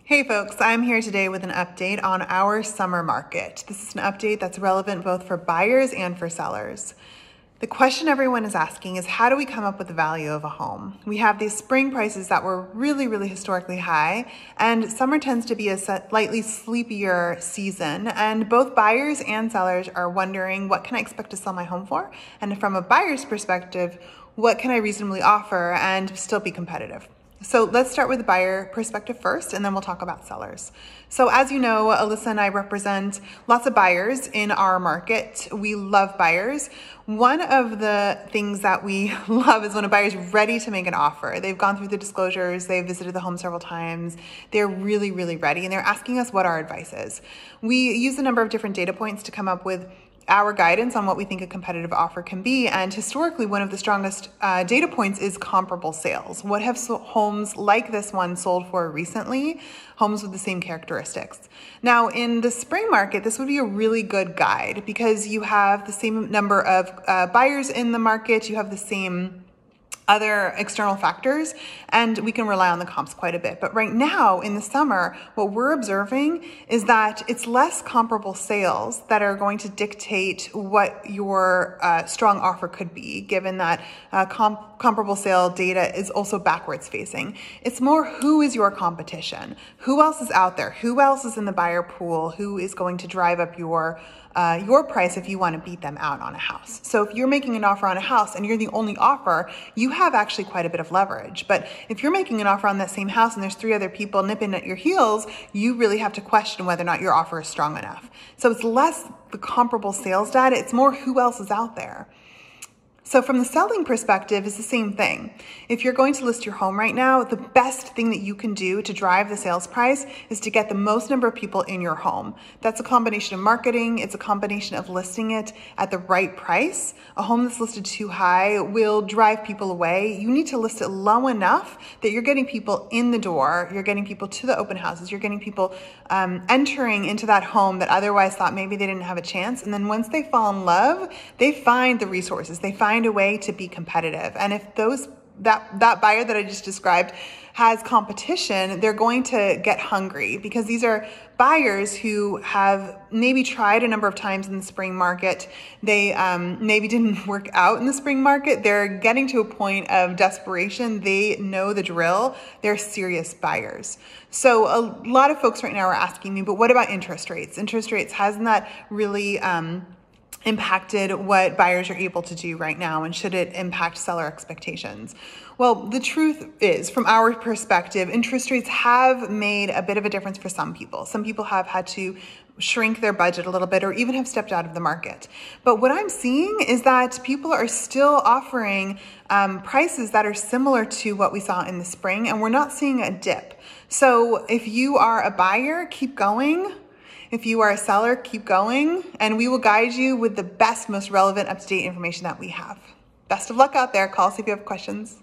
Hey folks, I'm here today with an update on our summer market. This is an update that's relevant both for buyers and for sellers. The question everyone is asking is, how do we come up with the value of a home? We have these spring prices that were really historically high, and summer tends to be a slightly sleepier season, and both buyers and sellers are wondering, what can I expect to sell my home for? And from a buyer's perspective, what can I reasonably offer and still be competitive? So let's start with the buyer perspective first, and then we'll talk about sellers. So as you know, Alyssa and I represent lots of buyers in our market. We love buyers. One of the things that we love is when a buyer is ready to make an offer. They've gone through the disclosures, they've visited the home several times, they're really ready, and they're asking us what our advice is. We use a number of different data points to come up with our guidance on what we think a competitive offer can be. And historically, one of the strongest data points is comparable sales. What have homes like this one sold for recently? Homes with the same characteristics. Now, in the spring market, this would be a really good guide because you have the same number of buyers in the market, you have the same other external factors, and we can rely on the comps quite a bit. But right now in the summer, what we're observing is that it's less comparable sales that are going to dictate what your strong offer could be, given that comparable sale data is also backwards facing. It's more, who is your competition? Who else is out there? Who else is in the buyer pool? Who is going to drive up your price if you want to beat them out on a house? So if you're making an offer on a house and you're the only offer, you have actually quite a bit of leverage. But if you're making an offer on that same house and there's 3 other people nipping at your heels, you really have to question whether or not your offer is strong enough. So it's less the comparable sales data, it's more who else is out there. So from the selling perspective, it's the same thing. If you're going to list your home right now, the best thing that you can do to drive the sales price is to get the most number of people in your home. That's a combination of marketing. It's a combination of listing it at the right price. A home that's listed too high will drive people away. You need to list it low enough that you're getting people in the door, you're getting people to the open houses, you're getting people entering into that home that otherwise thought maybe they didn't have a chance. And then once they fall in love, they find the resources, they find a way to be competitive. And if that buyer that I just described has competition, they're going to get hungry, because these are buyers who have maybe tried a number of times in the spring market. They maybe didn't work out in the spring market. They're getting to a point of desperation. They know the drill. They're serious buyers. So a lot of folks right now are asking me, but what about interest rates? Interest rates, hasn't that really impacted what buyers are able to do right now, and should it impact seller expectations? Well, the truth is, from our perspective, interest rates have made a bit of a difference for some people. Some people have had to shrink their budget a little bit or even have stepped out of the market. But what I'm seeing is that people are still offering prices that are similar to what we saw in the spring, and we're not seeing a dip. So if you are a buyer, keep going. If you are a seller, keep going, and we will guide you with the best, most relevant, up-to-date information that we have. Best of luck out there. Call us if you have questions.